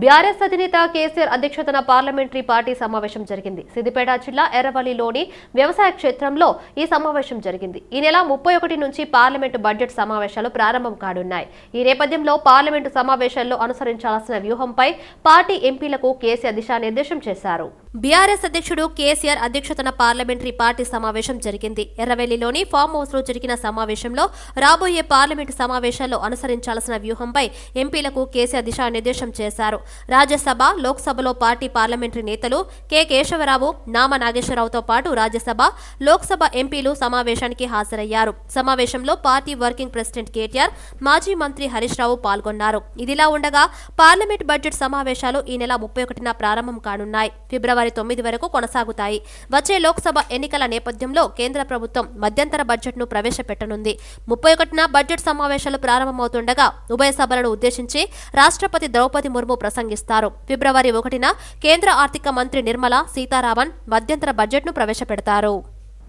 BRS అధినేత కేసీఆర్ అధ్యక్షతన parliamentary party సమావేశం జరిగింది. సిద్దిపేట జిల్లా ఎర్రవల్లిలోని వ్యవసాయ క్షేత్రంలో ఈ సమావేశం జరిగింది. ఈ నెల 31 నుంచి పార్లమెంటు బడ్జెట్ సమావేశాలు ప్రారంభం కానున్నాయి. ఈ నేపథ్యంలో పార్లమెంటు సమావేశాల్లో అనుసరించాల్సిన వ్యూహంపై పార్టీ ఎంపీలకు కేసీఆర్ దిశానిర్దేశం చేశారు. బీఆర్ఎస్ అధ్యక్షుడు కేసీఆర్ అధ్యక్షతన పార్లమెంటరీ పార్టీ సమావేశం జరిగింది. ఎర్రవెల్లిలోని ఫామ్ హౌస్ లో జరిగిన సమావేశంలో రాబోయే పార్లమెంటు సమావేశాల్లో అనుసరించాల్సిన వ్యూహంపై ఎంపీలకు కేసీఆర్ దిశానిర్దేశం చేశారు. రాజ్యసభ, లోక్సభలో పార్టీ పార్లమెంటరీ నేతలు కె కేశవరావు, నామ నాగేశ్వరరావుతో పాటు రాజ్యసభ, లోక్సభ ఎంపీలు సమావేశానికి హాజరయ్యారు. సమావేశంలో పార్టీ వర్కింగ్ ప్రెసిడెంట్ కేటీఆర్, మాజీ మంత్రి హరీష్ రావు పాల్గొన్నారు. ఇదిలా ఉండగా పార్లమెంట్ బడ్జెట్ సమావేశాలు ఈ నెల 31న ప్రారంభం కానున్నాయి. ఫిబ్రవరి 9 వరకు కొనసాగుతాయి. వచ్చే లోక్సభ ఎన్నికల నేపథ్యంలో కేంద్ర ప్రభుత్వం మధ్యంతర బడ్జెట్ను ప్రవేశపెట్టనుంది. 31న బడ్జెట్ సమావేశాలు ప్రారంభమవుతుండగా ఉభయ సభలను ఉద్దేశించి రాష్ట్రపతి ద్రౌపది ముర్ము ప్రసంగిస్తారు. ఫిబ్రవరి 1న కేంద్ర ఆర్థిక మంత్రి నిర్మలా సీతారామన్ మధ్యంతర బడ్జెట్ను ప్రవేశపెడతారు.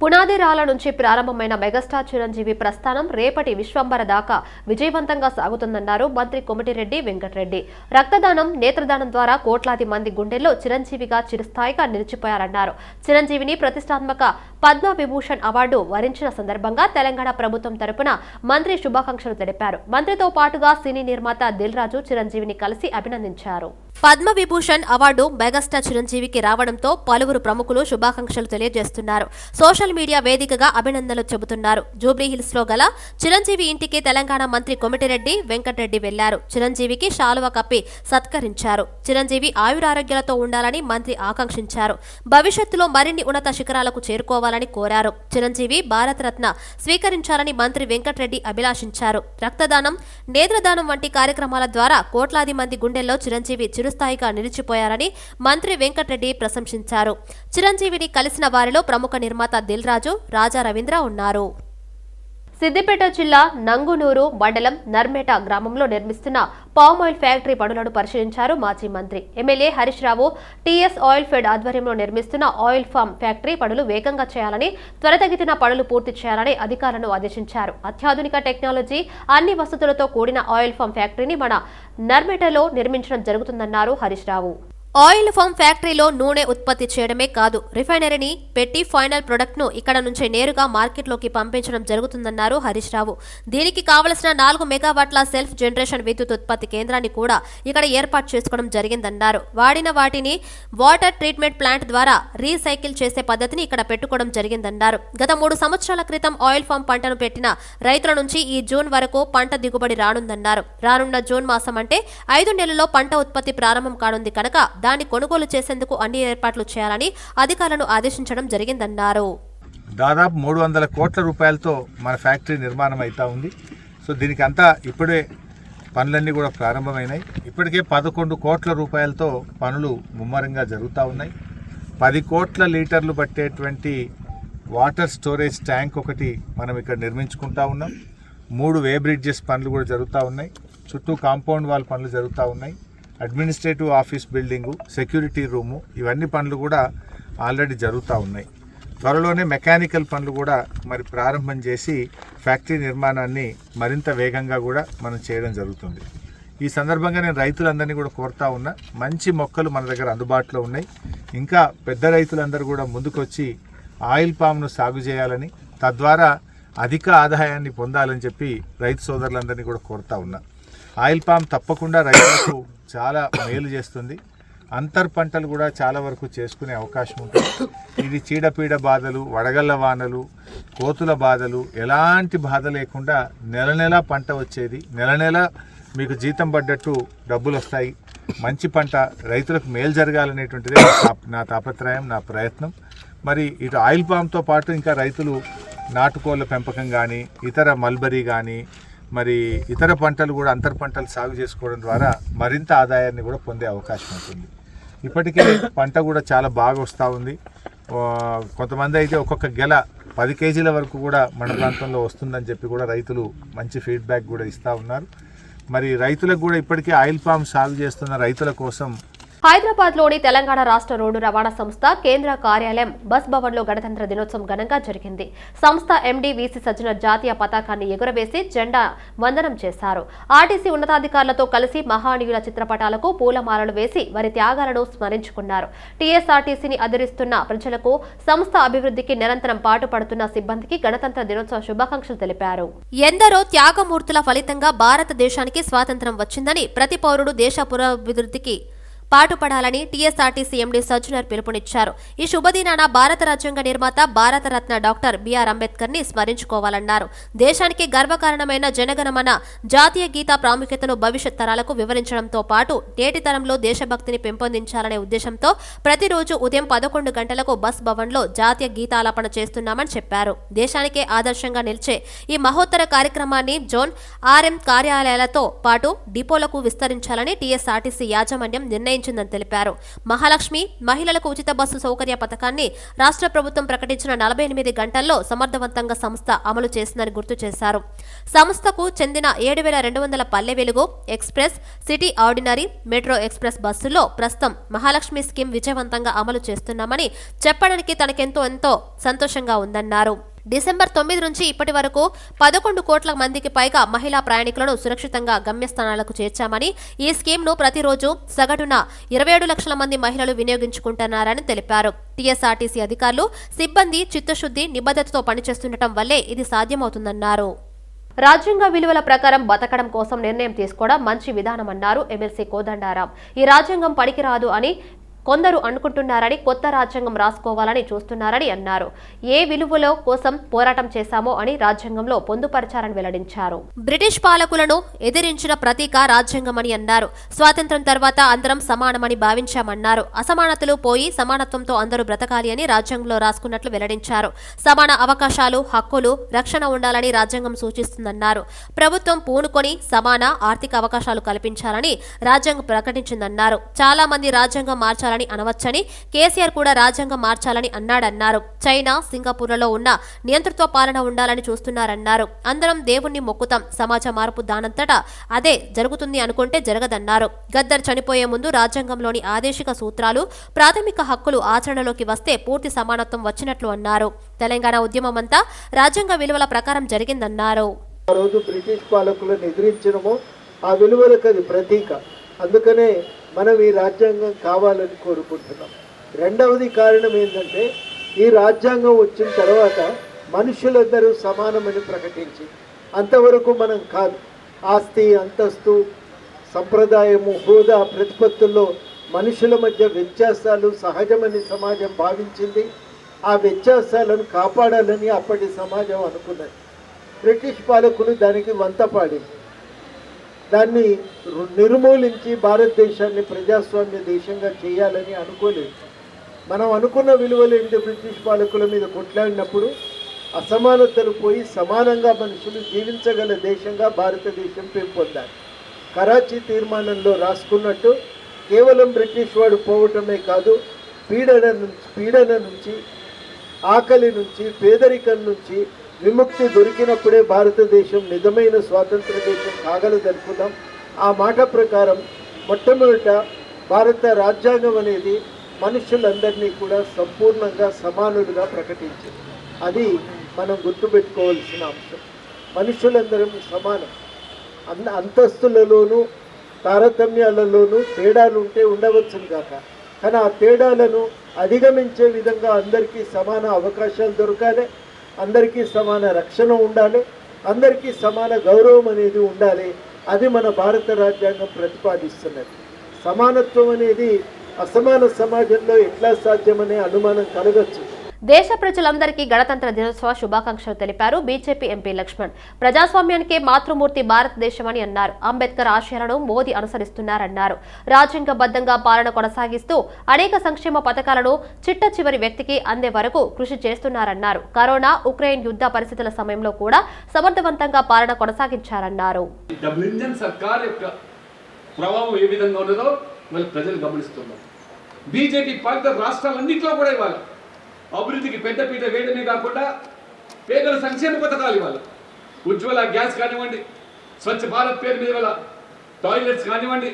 పునాది రాళ్ల నుంచి ప్రారంభమైన మెగాస్టార్ చిరంజీవి ప్రస్థానం రేపటి విశ్వంబర దాకా విజయవంతంగా సాగుతుందన్నారు మంత్రి కోమటిరెడ్డి వెంకటరెడ్డి. రక్తదానం, నేత్రదానం ద్వారా కోట్లాది మంది గుండెల్లో చిరంజీవిగా చిరస్థాయిగా నిలిచిపోయారన్నారు. చిరంజీవిని ప్రతిష్టాత్మక పద్మ విభూషణ్ అవార్డు వరించిన సందర్భంగా తెలంగాణ ప్రభుత్వం తరపున మంత్రి శుభాకాంక్షలు తెలిపారు. మంత్రితో పాటుగా సినీ నిర్మాత దిల్ రాజు చిరంజీవిని కలిసి అభినందించారు. పద్మ విభూషణ్ అవార్డు మెగాస్టార్ చిరంజీవికి రావడంతో పలువురు ప్రముఖులు శుభాకాంక్షలు తెలియజేస్తున్నారు. సోషల్ మీడియా వేదికగా అభినందనలు చెబుతున్నారు. జూబ్లీహిల్స్ లో గల చిరంజీవి ఇంటికి తెలంగాణ మంత్రి కోమటిరెడ్డి వెంకటరెడ్డి వెళ్లారు. చిరంజీవికి శాలువ కప్పి సత్కరించారు. చిరంజీవి ఆయురారోగ్యాలతో ఉండాలని మంత్రి ఆకాంక్షించారు. భవిష్యత్తులో మరిన్ని ఉన్నత శిఖరాలకు చేరుకోవాలని కోరారు. చిరంజీవి భారతరత్న స్వీకరించాలని మంత్రి వెంకటరెడ్డి అభిలాషించారు. రక్తదానం, నేత్రదానం వంటి కార్యక్రమాల ద్వారా కోట్లాది మంది గుండెల్లో చిరంజీవి చిరస్థాయిగా నిలిచిపోయారని మంత్రి వెంకటరెడ్డి ప్రశంసించారు. చిరంజీవిని కలిసిన వారిలో ప్రముఖ నిర్మాత దిల్ రాజు, రాజా రవీంద్ర ఉన్నారు. సిద్దిపేట జిల్లా నంగునూరు మండలం నర్మేట గ్రామంలో నిర్మిస్తున్న పామ్ ఆయిల్ ఫ్యాక్టరీ పనులను పరిశీలించారు మాజీ మంత్రి MLA Harish Rao. TS oil fed ఆధ్వర్యంలో నిర్మిస్తున్న ఆయిల్ ఫామ్ ఫ్యాక్టరీ పనులు వేగంగా చేయాలని, త్వరితగతిన పనులు పూర్తి చేయాలని అధికారులను ఆదేశించారు. అత్యాధునిక టెక్నాలజీ, అన్ని వసతులతో కూడిన ఆయిల్ ఫామ్ ఫ్యాక్టరీని మన నర్మేటలో నిర్మించడం జరుగుతుందన్నారు హరీష్ రావు. ఆయిల్ ఫామ్ ఫ్యాక్టరీలో నూనె ఉత్పత్తి చేయడమే కాదు, రిఫైనరీని పెట్టి ఫైనల్ ప్రొడక్ట్ ను ఇక్కడ నుంచే నేరుగా మార్కెట్లోకి పంపించడం జరుగుతుందన్నారు హరీష్ రావు. దీనికి కావలసిన 4 మెగావాట్ల సెల్ఫ్ జనరేషన్ విద్యుత్ ఉత్పత్తి కేంద్రాన్ని కూడా ఇక్కడ ఏర్పాటు చేసుకోవడం జరిగిందన్నారు. వాడిన వాటిని వాటర్ ట్రీట్మెంట్ ప్లాంట్ ద్వారా రీసైకిల్ చేసే పద్ధతిని ఇక్కడ పెట్టుకోవడం జరిగిందన్నారు. గత 3 సంవత్సరాల క్రితం ఆయిల్ ఫామ్ పంటను పెట్టిన రైతుల నుంచి ఈ జూన్ వరకు పంట దిగుబడి రానుందన్నారు. రానున్న జూన్ మాసం అంటే 5 నెలల్లో పంట ఉత్పత్తి ప్రారంభం కానుంది కనుక దాన్ని కొనుగోలు చేసేందుకు అన్ని ఏర్పాట్లు చేయాలని అధికారులను ఆదేశించడం జరిగిందన్నారు. దాదాపు 300 కోట్ల రూపాయలతో మన ఫ్యాక్టరీ నిర్మాణం అవుతా ఉంది. సో దీనికి అంతా ఇప్పుడే పనులన్నీ కూడా ప్రారంభమైనాయి. ఇప్పటికే 11 కోట్ల రూపాయలతో పనులు ముమ్మరంగా జరుగుతూ ఉన్నాయి. 10 కోట్ల లీటర్లు పట్టేటువంటి వాటర్ స్టోరేజ్ ట్యాంక్ ఒకటి మనం ఇక్కడ నిర్మించుకుంటా ఉన్నాం. 3 వే బ్రిడ్జెస్ పనులు కూడా జరుగుతూ ఉన్నాయి. చుట్టూ కాంపౌండ్ వాల్ పనులు జరుగుతూ ఉన్నాయి. Administrative office building, security room, ఇవన్నీ పనులు కూడా ఆల్రెడీ జరుగుతూ ఉన్నాయి. త్వరలోనే మెకానికల్ పనులు కూడా మరి ప్రారంభం చేసి ఫ్యాక్టరీ నిర్మాణాన్ని మరింత వేగంగా కూడా మనం చేయడం జరుగుతుంది. ఈ సందర్భంగా నేను రైతులందరినీ కూడా కోరుతా ఉన్నా, మంచి మొక్కలు మన దగ్గర అందుబాటులో ఉన్నాయి. ఇంకా పెద్ద రైతులందరూ కూడా ముందుకొచ్చి ఆయిల్ పామ్ను సాగు చేయాలని, తద్వారా అధిక ఆదాయాన్ని పొందాలని చెప్పి రైతు సోదరులందరినీ కూడా కోరుతా ఉన్నా. ఆయిల్ పామ్ తప్పకుండా రైతులకు చాలా మేలు చేస్తుంది. అంతర్ పంటలు కూడా చాలా వరకు చేసుకునే అవకాశం ఉంటుంది. ఇది చీడపీడ బాధలు, వడగళ్ల వానలు, కోతుల బాధలు, ఎలాంటి బాధ లేకుండా నెల నెల పంట వచ్చేది. నెల నెల మీకు జీతం పడ్డట్టు డబ్బులు వస్తాయి. మంచి పంట రైతులకు మేలు జరగాలనేటువంటిదే నా తాపత్రయం, నా ప్రయత్నం. మరి ఇటు ఆయిల్ పామ్తో పాటు ఇంకా రైతులు నాటుకోళ్ల పెంపకం కానీ, ఇతర మల్బరీ కానీ, మరి ఇతర పంటలు కూడా అంతర్ పంటలు సాగు చేసుకోవడం ద్వారా మరింత ఆదాయాన్ని కూడా పొందే అవకాశం ఉంటుంది. ఇప్పటికే పంట కూడా చాలా బాగా వస్తూ ఉంది. కొంతమంది అయితే ఒక్కొక్క గెల 10 కేజీల వరకు కూడా మన ప్రాంతంలో వస్తుందని చెప్పి కూడా రైతులు మంచి ఫీడ్బ్యాక్ కూడా ఇస్తూ ఉన్నారు. మరి రైతులకు కూడా ఇప్పటికే ఆయిల్ పామ్ సాగు చేస్తున్న రైతుల కోసం హైదరాబాద్లోని తెలంగాణ రాష్ట్ర రోడ్డు రవాణా సంస్థ కేంద్ర కార్యాలయం బస్ భవన్లో గణతంత్ర దినోత్సవం ఘనంగా జరిగింది. సంస్థ ఎండీ వీసీ సజ్జనర్ జాతీయ పతాకాన్ని ఎగురవేసి జెండా వందనం చేశారు. ఆర్టీసీ ఉన్నతాధికారులతో కలిసి మహానీయుల చిత్రపటాలకు పూలమాలలు వేసి వారి త్యాగాలను స్మరించుకున్నారు. టీఎస్ఆర్టీసీని ఆదరిస్తున్న ప్రజలకు, సంస్థ అభివృద్ధికి నిరంతరం పాటుపడుతున్న సిబ్బందికి గణతంత్ర దినోత్సవ శుభాకాంక్షలు తెలిపారు. ఎందరో త్యాగమూర్తుల ఫలితంగా భారతదేశానికి స్వాతంత్ర్యం వచ్చిందని, ప్రతి పౌరుడు దేశ పురోభివృద్ధికి పాటుపడాలని టీఎస్ఆర్టీసీ ఎండీ సజ్జనర్ పిలుపునిచ్చారు. ఈ శుభదినాన భారత రాజ్యాంగ నిర్మాత, భారతరత్న డాక్టర్ బిఆర్ అంబేద్కర్ ని స్మరించుకోవాలన్నారు. దేశానికి గర్వకారణమైన జనగణమన జాతీయ గీత ప్రాముఖ్యతను భవిష్యత్ తరాలకు వివరించడంతో పాటు నేటి తరంలో దేశభక్తిని పెంపొందించాలనే ఉద్దేశంతో ప్రతిరోజు ఉదయం 11 గంటలకు బస్ భవన్లో జాతీయ గీతాలాపన చేస్తున్నామని చెప్పారు. దేశానికే ఆదర్శంగా నిలిచే ఈ మహోత్తర కార్యక్రమాన్ని జోన్, ఆర్ఎం కార్యాలయాలతో పాటు డిపోలకు విస్తరించాలని టీఎస్ఆర్టీసీ యాజమాన్యం నిర్ణయించిందని తెలిపారు. మహాలక్ష్మి మహిళలకు ఉచిత బస్సు సౌకర్య పథకాన్ని రాష్ట్ర ప్రభుత్వం ప్రకటించిన 48 గంటల్లో సమర్థవంతంగా సంస్థ అమలు చేసిందని గుర్తు చేశారు. సంస్థకు చెందిన 7200 Palle Velugu, express, city ordinary, metro express బస్సుల్లో ప్రస్తుతం మహాలక్ష్మి స్కీమ్ విజయవంతంగా అమలు చేస్తున్నామని చెప్పడానికి తనకెంతో సంతోషంగా ఉందన్నారు. డిసెంబర్ 9 నుంచి ఇప్పటి వరకు 11 కోట్ల మందికి పైగా మహిళా ప్రయాణికులను సురక్షితంగా గమ్యస్థానాలకు చేర్చామని, ఈ స్కీమ్ను ప్రతిరోజు సగటున 27 లక్షల మంది మహిళలు వినియోగించుకుంటున్నారని తెలిపారు. టీఎస్ఆర్టీసీ అధికారులు, సిబ్బంది చిత్తశుద్ధి, నిబద్ధతతో పనిచేస్తుండటం వల్లే ఇది సాధ్యమవుతుందన్నారు. రాజ్యాంగ విలువల ప్రకారం బతకడం కోసం నిర్ణయం తీసుకోవడం మంచి విధానమన్నారు ఎమ్మెల్సీ కోదండరాం. ఈ రాజ్యాంగం పనికిరాదు అని కొందరు అనుకుంటున్నారని, కొత్త రాజ్యాంగం రాసుకోవాలని చూస్తున్నారని అన్నారు. ఏ విలువల కోసం పోరాటం చేశామో అని రాజ్యాంగంలో పొందుపరచారని వెల్లడించారు. బ్రిటిష్ పాలకులను ఎదిరించిన ప్రతీక రాజ్యాంగమని అన్నారు. స్వాతంత్ర్యం తర్వాత అందరం సమానమని భావించామన్నారు. అసమానతలు పోయి సమానత్వంతో అందరూ బ్రతకాలి అని రాజ్యాంగంలో రాసుకున్నట్లు వెల్లడించారు. సమాన అవకాశాలు, హక్కులు, రక్షణ ఉండాలని రాజ్యాంగం సూచిస్తుందన్నారు. ప్రభుత్వం పూనుకొని సమాన ఆర్థిక అవకాశాలు కల్పించాలని రాజ్యాంగం ప్రకటించిందన్నారు. చాలా మంది రాజ్యాంగం మార్చాలని అనవచ్చని, కేసీఆర్ కూడా రాజ్యాంగం మార్చాలని అన్నాడన్నారు. చైనా, సింగపూర్లలో ఉన్న నియంతృత్వ పాలన ఉండాలని చూస్తున్నారన్నారు. అందరం దేవుణ్ణి మొక్కుతాం, సమాజ మార్పు దానంతటా అదే జరుగుతుంది అనుకుంటే జరగదన్నారు. గద్దర్ చనిపోయే ముందు రాజ్యాంగంలోని ఆదేశిక సూత్రాలు, ప్రాథమిక హక్కులు ఆచరణలోకి వస్తే పూర్తి సమానత్వం వచ్చినట్లు అన్నారు. తెలంగాణ ఉద్యమమంతా రాజ్యాంగ విలువల ప్రకారం జరిగిందన్నారు. ఆ రోజు బ్రిటిష్ పాలకులను ఎదిరించడము ఆ విలువలకు అది ప్రతీక. అందుకనే మనం ఈ రాజ్యాంగం కావాలని కోరుకుంటున్నాం. రెండవది కారణం ఏంటంటే, ఈ రాజ్యాంగం వచ్చిన తర్వాత మనుషులందరూ సమానమని ప్రకటించి, అంతవరకు మనం కాదు. ఆస్తి, అంతస్తు, సంప్రదాయము, హోదా, ప్రతిపత్తుల్లో మనుషుల మధ్య వ్యత్యాసాలు సహజమని సమాజం భావించింది. ఆ వ్యత్యాసాలను కాపాడాలని అప్పటి సమాజం అనుకున్నది. బ్రిటిష్ పాలకులు దానికి వంతపాడింది. దాన్ని నిర్మూలించి భారతదేశాన్ని ప్రజాస్వామ్య దేశంగా చేయాలని అనుకోలేదు. మనం అనుకున్న విలువలు ఏంటి? బ్రిటిష్ పాలకుల మీద కొట్లాడినప్పుడు అసమానతలు పోయి సమానంగా మనుషులు జీవించగల దేశంగా భారతదేశం పెంపొందాలి. కరాచీ తీర్మానంలో రాసుకున్నట్టు కేవలం బ్రిటిష్ వాడు పోవటమే కాదు, పీడన నుంచి, ఆకలి నుంచి, పేదరికం నుంచి విముక్తి దొరికినప్పుడే భారతదేశం నిజమైన స్వాతంత్ర దేశం కాగలదనుకున్నాం. ఆ మాట ప్రకారం మొట్టమొదట భారత రాజ్యాంగం అనేది మనుషులందరినీ కూడా సంపూర్ణంగా సమానులుగా ప్రకటించింది. అది మనం గుర్తుపెట్టుకోవాల్సిన అంశం. మనుషులందరం సమానం. అంతస్తులలోనూ తారతమ్యాలలోనూ తేడాలు ఉంటే ఉండవచ్చును కాక, కానీ ఆ తేడాలను అధిగమించే విధంగా అందరికీ సమాన అవకాశాలు దొరకాలి, అందరికీ సమాన రక్షణ ఉండాలి, అందరికీ సమాన గౌరవం అనేది ఉండాలి. అది మన భారత రాజ్యాంగం ప్రతిపాదిస్తున్నది. సమానత్వం అనేది అసమాన సమాజంలో ఎట్లా సాధ్యమనే అనుమానం కలగచ్చు. దేశ ప్రజలందరికీ గణతంత్ర దినోత్సవ శుభాకాంక్షలు తెలిపారు బీజేపీ ఎంపీ లక్ష్మణ్. ప్రజాస్వామ్యానికే మాతృమూర్తి భారతదేశమని అన్నారు. అంబేద్కర్ ఆశయాలను మోదీ అనుసరిస్తున్నారన్నారు. రాజ్యాంగబద్ధంగా పాలన కొనసాగిస్తూ అనేక సంక్షేమ పథకాలను చిట్ట చివరి వ్యక్తికి అందే వరకు కృషి చేస్తున్నారన్నారు. కరోనా, ఉక్రెయిన్ యుద్ధ పరిస్థితుల సమయంలో కూడా సమర్థవంతంగా పాలన కొనసాగించారన్నారు. బీజేపీ పాలిత రాష్ట్రాలన్నింటిలో కూడా ఇవ్వాలి. అభివృద్ధికి పెద్దపీట వేయడమే కాకుండా పేదల సంక్షేమ పథకాలు ఇవ్వాలి. ఉజ్వల గ్యాస్ కానివ్వండి, స్వచ్ఛ భారత్ పేరు మీద టాయిలెట్స్ కానివ్వండి,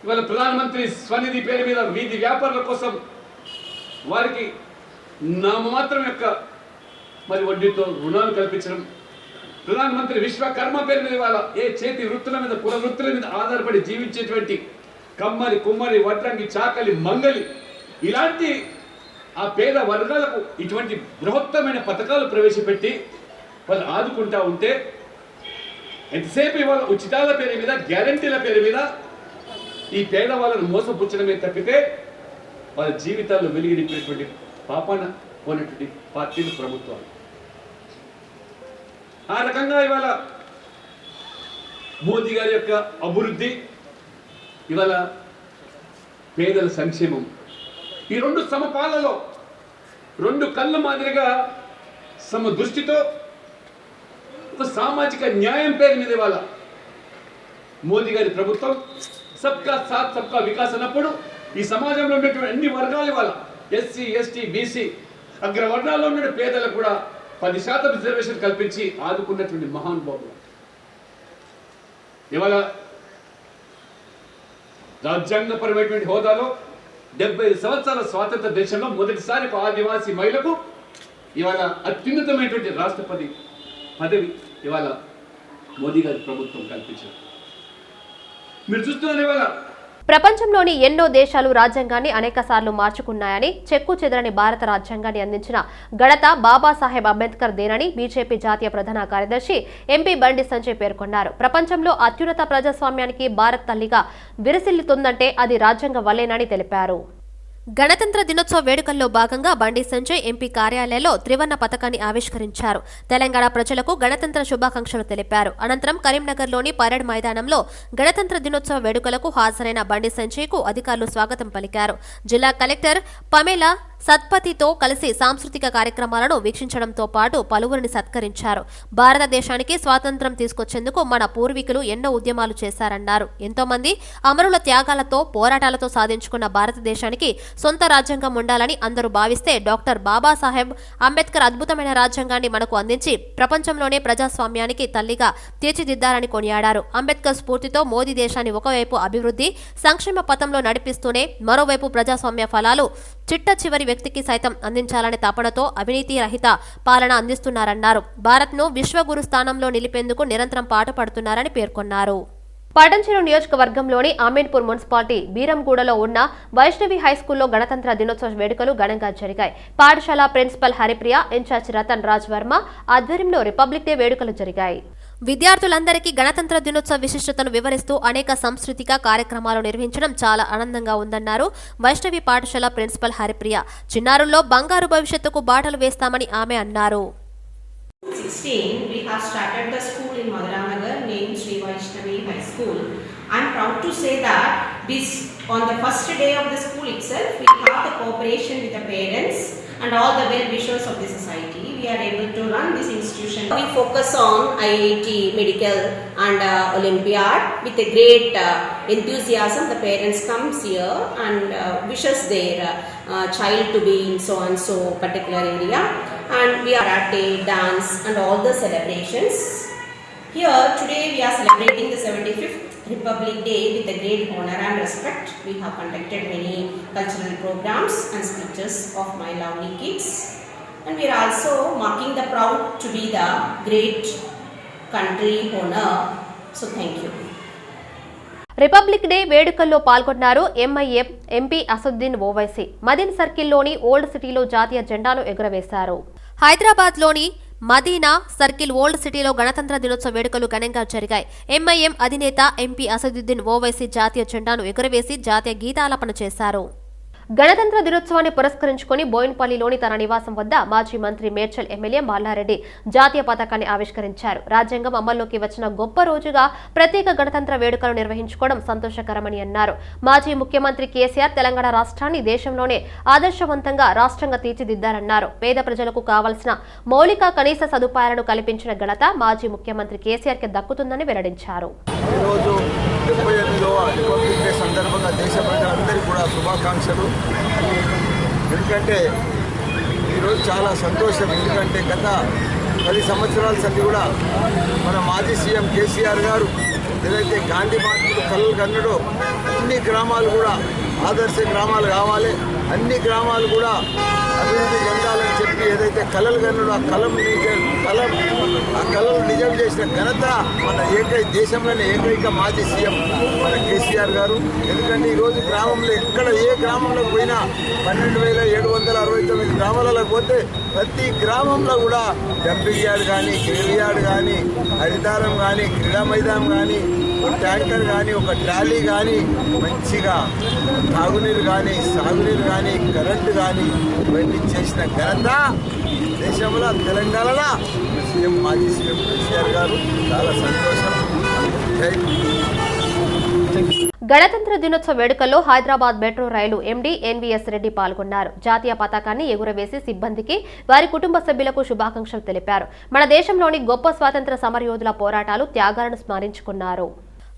ఇవాళ ప్రధానమంత్రి స్వనిధి పేరు మీద వీధి వ్యాపారుల కోసం వారికి నామమాత్రం యొక్క మరి వడ్డీతో రుణాలు కల్పించడం, ప్రధానమంత్రి విశ్వకర్మ పేరు మీద ఇవాళ ఏ చేతి వృత్తుల మీద కుల వృత్తుల మీద ఆధారపడి జీవించేటువంటి కమ్మరి, కుమ్మరి, వడ్రంగి, చాకలి, మంగలి ఇలాంటి ఆ పేద వర్గాలకు ఇటువంటి బృహత్తమైన పథకాలు ప్రవేశపెట్టి వాళ్ళు ఆదుకుంటా ఉంటే ఎంతసేపు ఇవాళ ఉచితాల పేరు మీద, గ్యారంటీల పేరు మీద ఈ పేదవాళ్ళను మోసపుచ్చడమే తప్పితే వాళ్ళ జీవితాల్లో వెలిగి నింపినటువంటి పాపాన పోయినటువంటి పార్టీలు, ప్రభుత్వాలు. ఆ రకంగా ఇవాళ మోదీ గారి యొక్క అభివృద్ధి, ఇవాళ పేదల సంక్షేమం, ఈ రెండు సమపాలలో రెండు కళ్ళ మాదిరిగా సమ దృష్టితో ఒక సామాజిక న్యాయం పేరు మీద ఇవాళ మోదీ గారి ప్రభుత్వం సబ్కా సాత్ సబ్కా వికాస్ అన్నప్పుడు ఈ సమాజంలో ఉన్నటువంటి అన్ని వర్గాలు ఇవాళ ఎస్సీ, ఎస్టీ, బీసీ అగ్రవర్ణాల్లో ఉన్న పేదలకు కూడా 10% రిజర్వేషన్ కల్పించి ఆదుకున్నటువంటి మహానుభావులు. ఇవాళ రాజ్యాంగపరమైనటువంటి హోదాలో 70 సంవత్సరాల స్వాతంత్ర దేశంలో మొదటిసారి ఒక ఆదివాసీ మహిళకు ఇవాళ అత్యున్నతమైనటువంటి రాష్ట్రపతి పదవి ఇవాళ మోదీ గారి ప్రభుత్వం కల్పించారు. మీరు చూస్తున్నారు ఇవాళ ప్రపంచంలోని ఎన్నో దేశాలు రాజ్యాంగాన్ని అనేకసార్లు మార్చుకున్నాయని, చెక్కు చెదరని భారత రాజ్యాంగాన్ని అందించిన ఘనత బాబాసాహెబ్ అంబేద్కర్ దేనని బీజేపీ జాతీయ ప్రధాన కార్యదర్శి ఎంపీ బండి సంజయ్ పేర్కొన్నారు. ప్రపంచంలో అత్యున్నత ప్రజాస్వామ్యానికి భారత్ తల్లిగా విరసిల్లుతుందంటే అది రాజ్యాంగం వల్లేనని తెలిపారు. గణతంత్ర దినోత్సవ వేడుకల్లో భాగంగా బండి సంజయ్ ఎంపీ కార్యాలయంలో త్రివర్ణ పతాకాన్ని ఆవిష్కరించారు. తెలంగాణ ప్రజలకు గణతంత్ర శుభాకాంక్షలు తెలిపారు. అనంతరం కరీంనగర్లోని పరేడ్ మైదానంలో గణతంత్ర దినోత్సవ వేడుకలకు హాజరైన బండి సంజయ్కు అధికారులు స్వాగతం పలికారు. జిల్లా కలెక్టర్ పమేలా సత్పతితో కలిసి సాంస్కృతిక కార్యక్రమాలను వీక్షించడంతో పాటు పలువురిని సత్కరించారు. భారతదేశానికి స్వాతంత్ర్యం తీసుకొచ్చేందుకు మన పూర్వీకులు ఎన్నో ఉద్యమాలు చేశారన్నారు. ఎంతో మంది అమరుల త్యాగాలతో, పోరాటాలతో సాధించుకున్న భారతదేశానికి సొంత రాజ్యాంగం ఉండాలని అందరూ భావిస్తే డాక్టర్ బాబాసాహెబ్ అంబేద్కర్ అద్భుతమైన రాజ్యాంగాన్ని మనకు అందించి ప్రపంచంలోనే ప్రజాస్వామ్యానికి తల్లిగా తీర్చిదిద్దారని కొనియాడారు. అంబేద్కర్ స్ఫూర్తితో మోదీ దేశాన్ని ఒకవైపు అభివృద్ధి, సంక్షేమ పథంలో నడిపిస్తూనే మరోవైపు ప్రజాస్వామ్య ఫలాలు చిట్ట చివరి వ్యక్తికి సైతం అందించాలనే తపనతో అవినీతి రహిత పాలన అందిస్తున్నారన్నారు. భారత్ను విశ్వగురు స్థానంలో నిలిపేందుకు నిరంతరం పాటుపడుతున్నారని పేర్కొన్నారు. పటంచెరు నియోజకవర్గంలోని అమీన్పూర్ మున్సిపాలిటీ బీరంగూడలో ఉన్న వైష్ణవి హైస్కూల్లో గణతంత్ర దినోత్సవ వేడుకలు ఘనంగా జరిగాయి. పాఠశాల ప్రిన్సిపల్ హరిప్రియ, ఇన్ఛార్జ్ రతన్ రాజ్ వర్మ ఆధ్వర్యంలో రిపబ్లిక్ డే వేడుకలు జరిగాయి. విద్యార్థులందరికీ గణతంత్ర దినోత్సవ విశిష్టతను వివరిస్తూ అనేక సాంస్కృతిక కార్యక్రమాలు నిర్వహించడం చాలా ఆనందంగా ఉందన్నారు వైష్ణవి పాఠశాల ప్రిన్సిపల్ హరిప్రియ. చిన్నారుల్లో బంగారు భవిష్యత్తుకు బాటలు వేస్తామని ఆమె అన్నారు. 16, we have started the school in Madurai named Sri Vaishnavi High School. I am proud to say that on the first day of the school itself, we have the cooperation with the parents and all the well-wishers of the society. We are able to run this institution. We focus on IIT, medical and Olympiad with a great enthusiasm. The parents comes here and wishes their child to be in so and so particular area. And we are at a dance and all the celebrations. Here today we are celebrating the 75th Republic Day with a great honor and respect. We have conducted many cultural programs and speeches of my lovely kids. And we are also marking the proud to be the great country honor. So thank you. Republic day వేడుకల్లో పాల్గొన్నారు MIM MP Asaduddin Owaisi. Madina సర్కిల్లోని old సిటీలో జాతీయ జెండాను ఎగురవేశారు. హైదరాబాద్లోని Madina circle old సిటీలో గణతంత్ర దినోత్సవ వేడుకలు ఘనంగా జరిగాయి. ఎంఐఎం అధినేత ఎంపీ అసదుద్దీన్ ఓవైసీ జాతీయ జెండాను ఎగురవేసి జాతీయ గీతాలాపన చేశారు. గణతంత్ర దినోత్సవాన్ని పురస్కరించుకుని బోయిన్పల్లిలోని తన నివాసం వద్ద మాజీ మంత్రి మేడ్చల్ ఎమ్మెల్యే మల్లారెడ్డి జాతీయ పతాకాన్ని ఆవిష్కరించారు. రాజ్యాంగం అమల్లోకి వచ్చిన గొప్ప రోజుగా ప్రత్యేక గణతంత్ర వేడుకలు నిర్వహించుకోవడం సంతోషకరమని అన్నారు. మాజీ ముఖ్యమంత్రి కేసీఆర్ తెలంగాణ రాష్ట్రాన్ని దేశంలోనే ఆదర్శవంతంగా రాష్ట్రంగా తీర్చిదిద్దారన్నారు. పేద ప్రజలకు కావాల్సిన మౌలిక కనీస సదుపాయాలను కల్పించిన ఘనత మాజీ ముఖ్యమంత్రి కేసీఆర్కి దక్కుతుందని వెల్లడించారు. సందర్భంగా దేశ ప్రజలందరికీ కూడా శుభాకాంక్షలు. ఎందుకంటే ఈరోజు చాలా సంతోషం. ఎందుకంటే గత 10 సంవత్సరాల సంది కూడా మన మాజీ సీఎం కేసీఆర్ గారు ఏదైతే గాంధీ మహాత్ముడు కలలు కన్నడో అన్ని గ్రామాలు కూడా ఆదర్శ గ్రామాలు కావాలి, అన్ని గ్రామాలు కూడా అభివృద్ధి చెందాలని చెప్పి ఏదైతే కలలు కన్నాడో ఆ కళలు నిజం చేసిన ఘనత మన దేశంలోనే ఏకైక మాజీ సీఎం మన కేసీఆర్ గారు. ఎందుకంటే ఈరోజు గ్రామంలో ఎక్కడ ఏ గ్రామంలోకి పోయినా 12,769 గ్రామాలకు పోతే ప్రతి గ్రామంలో కూడా డంపింగ్ యార్డ్ కానీ, గ్రేవ్ యార్డ్ కానీ, హరితారం కానీ, క్రీడా మైదానం కానీ, ఒక ట్యాంకర్ కానీ, ఒక ట్రాలీ కానీ, మంచిగా తాగునీరు కానీ, సాగునీరు కానీ, కరెంటు కానీ ఇవన్నీ చేసిన ఘనత దేశంలో తెలంగాణలో సీఎం మాజీ సీఎం కేసీఆర్ గారు. చాలా సంతోషం. గణతంత్ర దినోత్సవ వేడుకల్లో హైదరాబాద్ మెట్రో రైలు ఎండీ ఎన్వీఎస్ రెడ్డి పాల్గొన్నారు. జాతీయ పతాకాన్ని ఎగురవేసి సిబ్బందికి, వారి కుటుంబ సభ్యులకు శుభాకాంక్షలు తెలిపారు. మన దేశంలోని గొప్ప స్వాతంత్ర సమరయోధుల పోరాటాలు, త్యాగాలను స్మరించుకున్నారు.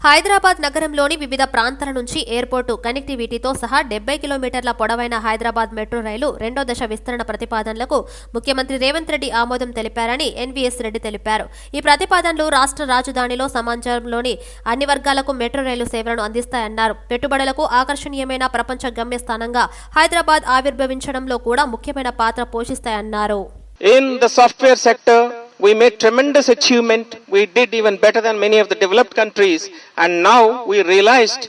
హైదరాబాద్ నగరంలోని వివిధ ప్రాంతాల నుంచి ఎయిర్పోర్టు కనెక్టివిటీతో సహా 70 కిలోమీటర్ల పొడవైన హైదరాబాద్ మెట్రో రైలు 2వ దశ విస్తరణ ప్రతిపాదనలకు ముఖ్యమంత్రి రేవంత్ రెడ్డి ఆమోదం తెలిపారని ఎన్వీఎస్ రెడ్డి తెలిపారు. ఈ ప్రతిపాదనలు రాష్ట్ర రాజధానిలో సమాజంలోని అన్ని వర్గాలకు మెట్రో రైలు సేవలను అందిస్తాయన్నారు. పెట్టుబడులకు ఆకర్షణీయమైన ప్రపంచ గమ్యస్థానంగా హైదరాబాద్ ఆవిర్భవించడంలో కూడా ముఖ్యమైన పాత్ర పోషిస్తాయన్నారు. In the software sector, we made tremendous achievement. We did even better than many of the developed countries. And now we realized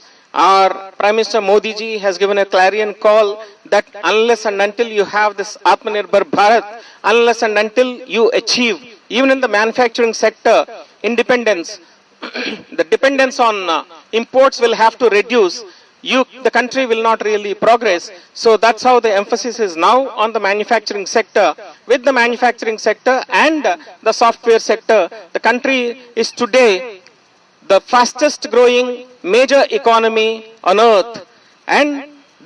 our Prime Minister Modi ji has given a clarion call that unless and until you have this Atmanirbhar Bharat, unless and until you achieve, even in the manufacturing sector, independence, the dependence on imports will have to reduce. The country will not really progress. So that's how the emphasis is now on the manufacturing sector. With the manufacturing sector and the software sector, the country is today the fastest growing major economy on earth. And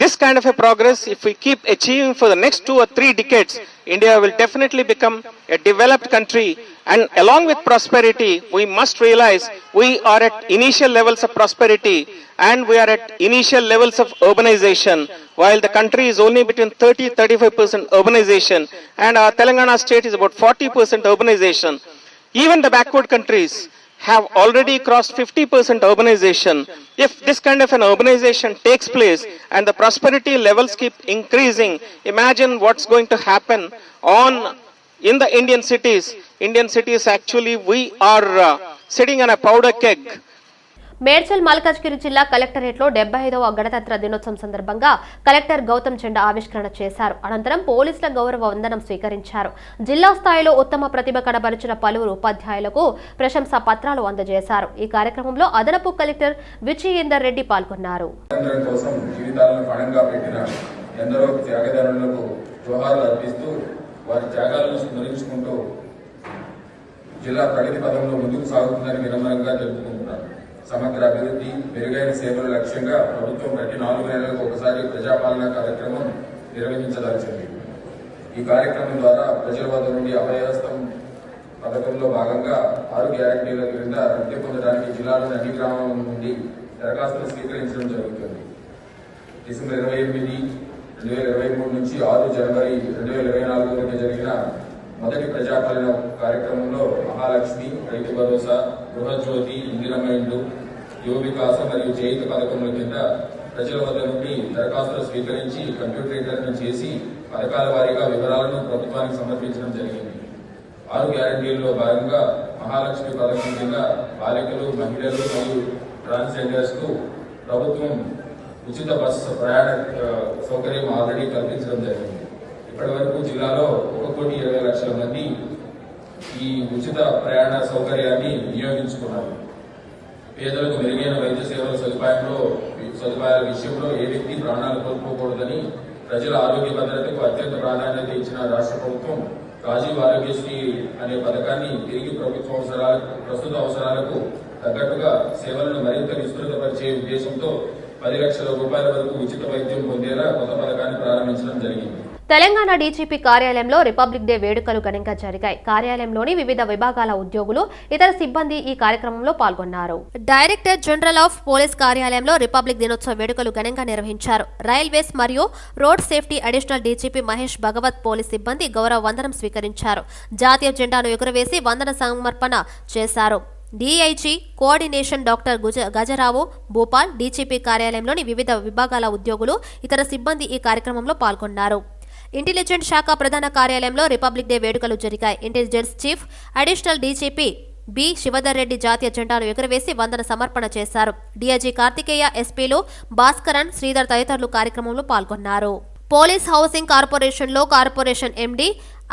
this kind of a progress, if we keep achieving for the next 2 or 3 decades, India will definitely become a developed country. And along with prosperity, we must realize we are at initial levels of prosperity and we are at initial levels of urbanization. While the country is only between 30-35% urbanization and our Telangana state is about 40% urbanization. Even the backward countries have already crossed 50% urbanization. If this kind of an urbanization takes place and the prosperity levels keep increasing, imagine what's going to happen in the Indian cities. Indian cities actually, we are sitting on a powder keg. Medchal Malkajgiri జిల్లా కలెక్టరేట్లో 75వ గణతంత్ర దినోత్సవం సందర్భంగా collector Gautam జెండా ఆవిష్కరణ చేశారు. అనంతరం పోలీసుల గౌరవ వందనం స్వీకరించారు. జిల్లా స్థాయిలో ఉత్తమ ప్రతిభ కనబరిచిన పలువురు ఉపాధ్యాయులకు ప్రశంసా పత్రాలు అందజేశారు. ఈ కార్యక్రమంలో అదనపు కలెక్టర్ విజయేందర్ రెడ్డి పాల్గొన్నారు. జిల్లా ప్రగతి పథంలో ముందుకు సాగుతుందని వినమ్రంగా తెలుపుకుంటున్నారు. సమగ్ర అభివృద్ధి, మెరుగైన సేవల లక్ష్యంగా ప్రభుత్వం ప్రతి 4 నెలలకు ఒకసారి ప్రజాపాలన కార్యక్రమం నిర్వహించదలిచింది. ఈ కార్యక్రమం ద్వారా ప్రజల వద్ద నుండి అభయహస్తం పథకంలో భాగంగా 6 గ్యారంటీల క్రింద లబ్ధి పొందడానికి జిల్లాలోని అన్ని గ్రామాల నుండి దరఖాస్తులు స్వీకరించడం జరుగుతుంది. డిసెంబర్ 28, 2023 నుంచి 6 జనవరి 2024 వరకు జరిగిన మొదటి ప్రజాపాలన కార్యక్రమంలో మహాలక్ష్మి, రైతు భరోసా, గృహజ్యోతి, ఇందిరమ్మ ఇండ్లు, యువ వికాసం మరియు చేయుత పథకముల కింద ప్రజల వద్ద నుండి దరఖాస్తులు స్వీకరించి కంప్యూటరీకరణ చేసి పథకాల వారీగా వివరాలను ప్రభుత్వానికి సమర్పించడం జరిగింది. 6 గ్యారంటీల్లో భాగంగా మహాలక్ష్మి పథకం కింద బాలికలు, మహిళలు మరియు ట్రాన్స్జెండర్స్ కు ప్రభుత్వం ఉచిత బస్సు ప్రయాణ సౌకర్యం ఆల్రెడీ కల్పించడం జరిగింది. ఇప్పటి వరకు జిల్లాలో 1,20,00,000 మంది ఈ ఉచిత ప్రయాణ సౌకర్యాన్ని వినియోగించుకున్నారు. పేదలకు మెరుగైన వైద్య సేవల సదుపాయాల విషయంలో ఏ వ్యక్తి ప్రాణాలు కోల్పోకూడదని ప్రజల ఆరోగ్య భద్రతకు అత్యంత ప్రాధాన్యత ఇచ్చిన రాష్ట్ర ప్రభుత్వం రాజీవ్ ఆరోగ్యశ్రీ అనే పథకాన్ని తిరిగి ప్రస్తుత అవసరాలకు తగ్గట్టుగా సేవలను మరింత విస్తృతపరిచే ఉద్దేశంతో 10 లక్షల రూపాయల వరకు ఉచిత వైద్యం పొందేలా కొత్త పథకాన్ని ప్రారంభించడం జరిగింది. తెలంగాణ డీజీపీ కార్యాలయంలో రిపబ్లిక్ డే వేడుకలు ఘనంగా జరిగాయి. కార్యాలయంలోని వివిధ విభాగాల ఉద్యోగులు, ఇతర సిబ్బంది ఈ కార్యక్రమంలో పాల్గొన్నారు. డైరెక్టర్ జనరల్ ఆఫ్ పోలీస్ కార్యాలయంలో రిపబ్లిక్ దినోత్సవ వేడుకలు ఘనంగా నిర్వహించారు. రైల్వేస్ మరియు road safety additional DGP Mahesh Bhagwat police సిబ్బంది గౌరవ వందనం స్వీకరించారు. జాతీయ జెండాను ఎగురవేసి వందన సమర్పణ చేశారు. DIG coordination doctor Gajarao Bhupal, DGP కార్యాలయంలోని వివిధ విభాగాల ఉద్యోగులు, ఇతర సిబ్బంది ఈ కార్యక్రమంలో పాల్గొన్నారు. ఇంటెలిజెన్స్ శాఖ ప్రధాన కార్యాలయంలో రిపబ్లిక్ డే వేడుకలు జరిగాయి. Intelligence chief additional DGP B Shivadhar Reddy జాతీయ జెండాను ఎగురవేసి వందన సమర్పణ చేశారు. డీఐజీ కార్తికేయ, ఎస్పీలు భాస్కరన్, శ్రీధర్ తదితరులు కార్యక్రమంలో పాల్గొన్నారు. పోలీస్ హౌసింగ్ కార్పొరేషన్లో కార్పొరేషన్ ఎండీ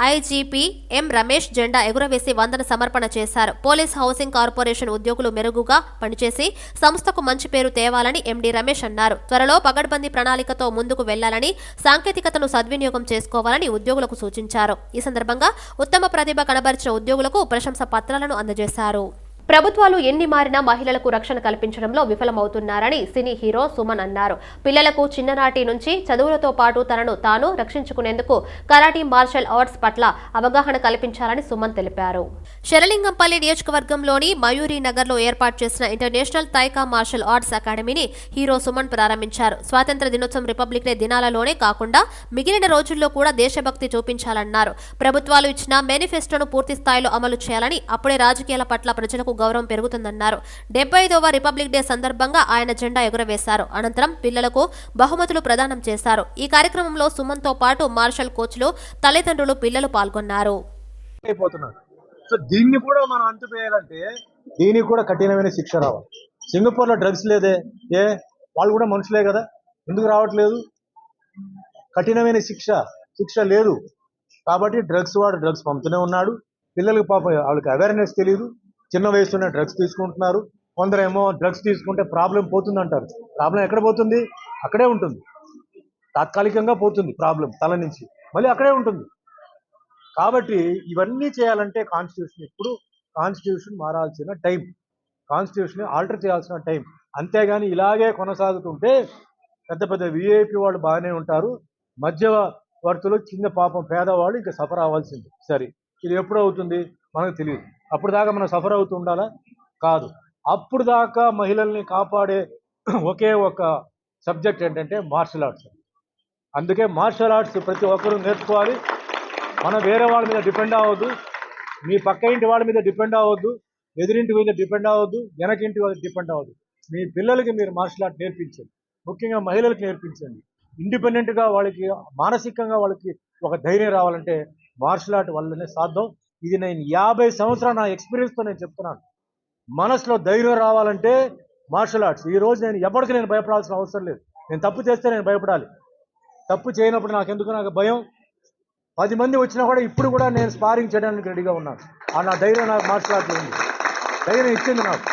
ఐజీపీ ఎం రమేష్ జెండా ఎగురవేసి వందన సమర్పణ చేశారు. పోలీస్ హౌసింగ్ కార్పొరేషన్ ఉద్యోగులు మెరుగుగా పనిచేసి సంస్థకు మంచి పేరు తేవాలని ఎండీ రమేష్ అన్నారు. త్వరలో పగడ్బందీ ప్రణాళికతో ముందుకు వెళ్లాలని, సాంకేతికతను సద్వినియోగం చేసుకోవాలని ఉద్యోగులకు సూచించారు. ఈ సందర్భంగా ఉత్తమ ప్రతిభ కనబరిచిన ఉద్యోగులకు ప్రశంసా పత్రాలను అందజేశారు. ప్రభుత్వాలు ఎన్ని మారినా మహిళలకు రక్షణ కల్పించడంలో విఫలమవుతున్నారని సినీ హీరో సుమన్ అన్నారు. పిల్లలకు చిన్ననాటి నుంచి చదువులతో పాటు తనను తాను రక్షించుకునేందుకు కరాటీ మార్షల్ ఆర్ట్స్ పట్ల అవగాహన కల్పించాలని సుమన్ తెలిపారు. శరలింగంపల్లి నియోజకవర్గంలోని మయూరి నగర్లో ఏర్పాటు చేసిన ఇంటర్నేషనల్ తైకా మార్షల్ ఆర్ట్స్ అకాడమీని హీరో సుమన్ ప్రారంభించారు. స్వాతంత్ర దినోత్సవం, రిపబ్లిక్ డే దినాలలోనే కాకుండా మిగిలిన రోజుల్లో కూడా దేశభక్తి చూపించాలన్నారు. ప్రభుత్వాలు ఇచ్చిన మేనిఫెస్టోను పూర్తి స్థాయిలో అమలు చేయాలని, అప్పుడే రాజకీయాల పట్ల ప్రజలకు గౌరవం పెరుగుతుందన్నారు. 75వ రిపబ్లిక్ డే సందర్భంగా ఆయన జెండా ఎగురవేశారు. అనంతరం పిల్లలకు బహుమతులు ప్రదానం చేశారు. ఈ కార్యక్రమంలో సుమన్ తో పాటు మార్షల్ కోచ్లు, తల్లిదండ్రులు, పిల్లలు పాల్గొన్నారు. సో దీన్ని కూడా మనం అంతుపేయాలంటే దీనికి కూడా కఠినమైన శిక్ష రావాలి. సింగపూర్ లో డ్రగ్స్ లేదే, వాళ్ళు కూడా మనుషులే కదా, ఎందుకు రావట్లేదు? కఠినమైన శిక్ష లేదు కాబట్టి డ్రగ్స్ వాడు డ్రగ్స్ పంపుతూనే ఉన్నాడు. పిల్లలకు పాప వాళ్ళకి అవేర్నెస్ తెలియదు, చిన్న వయసులోనే డ్రగ్స్ తీసుకుంటున్నారు. కొందరేమో డ్రగ్స్ తీసుకుంటే ప్రాబ్లం పోతుంది అంటారు. ప్రాబ్లం ఎక్కడ పోతుంది? అక్కడే ఉంటుంది. తాత్కాలికంగా పోతుంది ప్రాబ్లం తల నుంచి, మళ్ళీ అక్కడే ఉంటుంది. కాబట్టి ఇవన్నీ చేయాలంటే కాన్స్టిట్యూషన్ మారాల్సిన టైం, కాన్స్టిట్యూషన్ ఆల్టర్ చేయాల్సిన టైం. అంతేగాని ఇలాగే కొనసాగుతుంటే పెద్ద పెద్ద విఐపి వాళ్ళు బాగానే ఉంటారు, మధ్యవర్తులు, చిన్న పాపం పేదవాళ్ళు ఇంకా సఫర్ అవ్వాల్సింది. సరే, ఇది ఎప్పుడు అవుతుంది మనకు తెలియదు. అప్పుడు దాకా మనం సఫర్ అవుతూ ఉండాలా? కాదు. అప్పుడు దాకా మహిళల్ని కాపాడే ఒకే ఒక సబ్జెక్ట్ ఏంటంటే మార్షల్ ఆర్ట్స్. అందుకే మార్షల్ ఆర్ట్స్ ప్రతి ఒక్కరూ నేర్చుకోవాలి. మనం వేరే వాళ్ళ మీద డిపెండ్ అవ్వద్దు, మీ పక్క ఇంటి వాళ్ళ మీద డిపెండ్ అవ్వద్దు, ఎదురింటి మీద డిపెండ్ అవ్వద్దు, వెనకింటి వాళ్ళకి డిపెండ్ అవ్వద్దు. మీ పిల్లలకి మీరు మార్షల్ ఆర్ట్ నేర్పించండి, ముఖ్యంగా మహిళలకు నేర్పించండి. ఇండిపెండెంట్గా వాళ్ళకి మానసికంగా వాళ్ళకి ఒక ధైర్యం రావాలంటే మార్షల్ ఆర్ట్ వల్లనే సాధ్యం. ఇది నేను 50 సంవత్సరాల నా ఎక్స్పీరియన్స్తో నేను చెప్తున్నాను. మనసులో ధైర్యం రావాలంటే మార్షల్ ఆర్ట్స్. ఈ రోజు నేను ఎవరికి భయపడాల్సిన అవసరం లేదు. నేను తప్పు చేస్తే నేను భయపడాలి, తప్పు చేయనప్పుడు నాకు భయం. 10 మంది వచ్చినా కూడా ఇప్పుడు కూడా నేను స్పారింగ్ చేయడానికి రెడీగా ఉన్నాను. నా ధైర్యం నాకు మార్షల్ ఆర్ట్లో ఉంది, ధైర్యం ఇచ్చింది నాకు.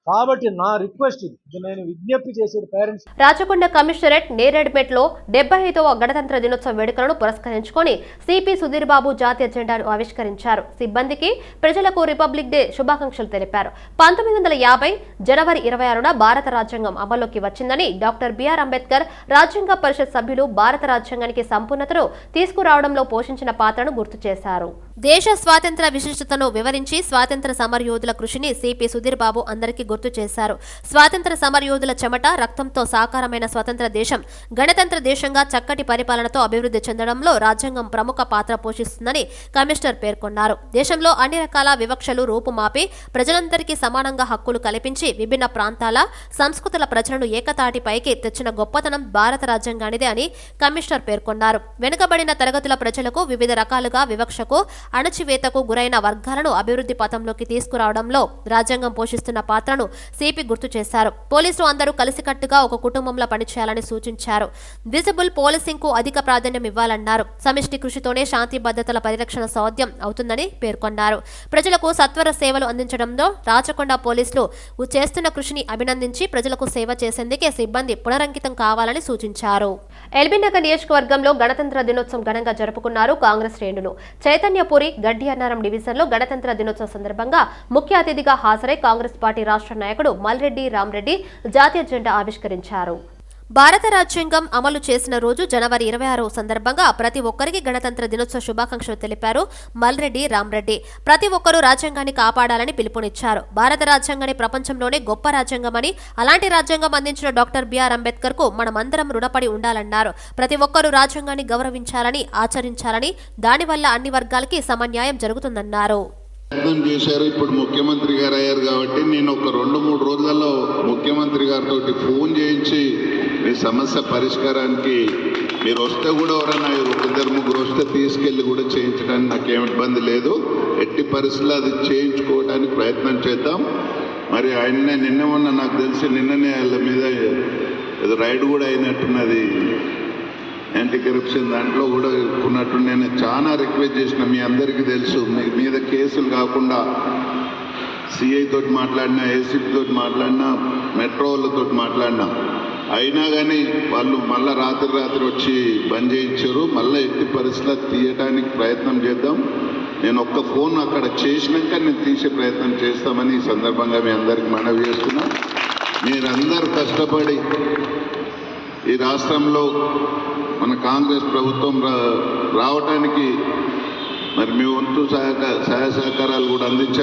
కాబట్టి నా రిక్వెస్ట్ ఇది, నేను విజ్ఞప్తి చేసేది పేరెంట్స్. రాచకొండ కమిషనరేట్ నేరేడ్మెట్లో 75వ గణతంత్ర దినోత్సవ వేడుకలను పురస్కరించుకొని సిపి సుధీర్ బాబు జాతీయ జెండాను ఆవిష్కరించారు. సిబ్బందికి, ప్రజలకు రిపబ్లిక్ డే శుభాకాంక్షలు తెలిపారు. 1950 జనవరి 26న భారత రాజ్యాంగం అమల్లోకి వచ్చిందని, డాక్టర్ బిఆర్ అంబేద్కర్ రాజ్యాంగ పరిషత్ సభ్యులు భారత రాజ్యాంగానికి సంపూర్ణతను తీసుకురావడంలో పోషించిన పాత్రను గుర్తు చేశారు. దేశ స్వాతంత్ర విశిష్టతను వివరించి స్వాతంత్ర సమరయోధుల కృషిని సిపి సుధీర్ బాబు అందరికీ గుర్తు చేశారు. స్వాతంత్ర సమరయోధుల చెమట, రక్తంతో సాకారమైన స్వతంత్ర దేశం గణతంత్ర దేశంగా చక్కటి పరిపాలనతో అభివృద్ధి చెందడంలో రాజ్యాంగం ప్రముఖ పాత్ర పోషిస్తుందని కమిషనర్ పేర్కొన్నారు. దేశంలో అన్ని రకాల వివక్షలు రూపుమాపి ప్రజలందరికీ సమానంగా హక్కులు కల్పించి విభిన్న ప్రాంతాల, సంస్కృతుల ప్రజలను ఏకతాటిపైకి తెచ్చిన గొప్పతనం భారత రాజ్యాంగానిదే అని కమిషనర్ పేర్కొన్నారు. వెనుకబడిన తరగతుల ప్రజలకు వివిధ రకాలుగా వివక్షకు, అణచివేతకు గురైన వర్గాలను అభివృద్ధి పథంలోకి తీసుకురావడంలో రాజ్యాంగం పోషిస్తున్న పాత్రను సిపి గుర్తు చేశారు. పోలీసులు అందరూ కలిసికట్టుగా ఒక కుటుంబంలో పనిచేయాలని సూచించారు. విజిబుల్ పోలీసింగ్ కు అధిక ప్రాధాన్యం ఇవ్వాలన్నారు. సమిష్టి కృషితోనే శాంతి భద్రతల పరిరక్షణ సాధ్యం అవుతుందని పేర్కొన్నారు. ప్రజలకు సత్వర సేవలు అందించడంలో రాచకొండ పోలీసులు చేస్తున్న కృషిని అభినందించి ప్రజలకు సేవ చేసేందుకే సిబ్బంది పునరంకితం కావాలని సూచించారు. ఎల్బీనగర్ నియోజకవర్గంలో గణతంత్ర దినోత్సవం ఘనంగా జరుపుకున్నారు కాంగ్రెస్ శ్రేణులు. చైతన్యపురి గడ్డి అన్నారం డివిజన్లో గణతంత్ర దినోత్సవ సందర్భంగా ముఖ్య అతిథిగా హాజరై కాంగ్రెస్ పార్టీ రాష్ట్ర నాయకుడు మల్రెడ్డి రామ్రెడ్డి జాతీయ జెండా ఆవిష్కరించారు. భారత రాజ్యాంగం అమలు చేసిన రోజు జనవరి 26 సందర్భంగా ప్రతి ఒక్కరికి గణతంత్ర దినోత్సవ శుభాకాంక్షలు తెలిపారు మల్రెడ్డి రామ్రెడ్డి. ప్రతి ఒక్కరూ రాజ్యాంగాన్ని కాపాడాలని పిలుపునిచ్చారు. భారత రాజ్యాంగాన్ని ప్రపంచంలోనే గొప్ప రాజ్యాంగమని, అలాంటి రాజ్యాంగం అందించిన డాక్టర్ బిఆర్ అంబేద్కర్ కు మనమందరం రుణపడి ఉండాలన్నారు. ప్రతి ఒక్కరూ రాజ్యాంగాన్ని గౌరవించాలని, ఆచరించాలని, దానివల్ల అన్ని వర్గాలకి సమన్యాయం జరుగుతుందన్నారు. ప్రయత్నం చేశారు. ఇప్పుడు ముఖ్యమంత్రి గారు అయ్యారు కాబట్టి నేను ఒక 2-3 రోజులలో ముఖ్యమంత్రి గారితో ఫోన్ చేయించి మీ సమస్య పరిష్కారానికి మీరు వస్తే కూడా ఎవరైనా 2-3 వస్తే తీసుకెళ్ళి కూడా చేయించడానికి నాకేం ఇబ్బంది లేదు. ఎట్టి పరిస్థితుల్లో అది చేయించుకోవడానికి ప్రయత్నం చేద్దాం. మరి ఆయన్నే నిన్న మొన్న నాకు తెలిసి నిన్ననే వాళ్ళ మీద ఏదో రైడ్ కూడా అయినట్టున్నది, యాంటీ కరప్షన్ దాంట్లో కూడా ఉన్నట్టు. నేను చాలా రిక్వెస్ట్ చేసిన, మీ అందరికీ తెలుసు, మీ మీద కేసులు కాకుండా సిఐ తోటి మాట్లాడినా, ఏసీపీ తోటి మాట్లాడినా, మెట్రో వాళ్ళతో మాట్లాడినా, అయినా కానీ వాళ్ళు మళ్ళీ రాత్రి వచ్చి బంద్ చేయించారు. మళ్ళీ ఎట్టి పరిస్థితుల్లో తీయటానికి ప్రయత్నం చేద్దాం. నేను ఒక్క ఫోన్ అక్కడ చేసినాక నేను తీసే ప్రయత్నం చేస్తామని ఈ సందర్భంగా మీ అందరికి మనవి చేస్తున్నా. మీరందరూ కష్టపడి ఈ రాష్ట్రంలో మన కాంగ్రెస్ ప్రభుత్వం రావటానికి మరి మీ వంతు సహాయ సహకారాలు కూడా అందించారు.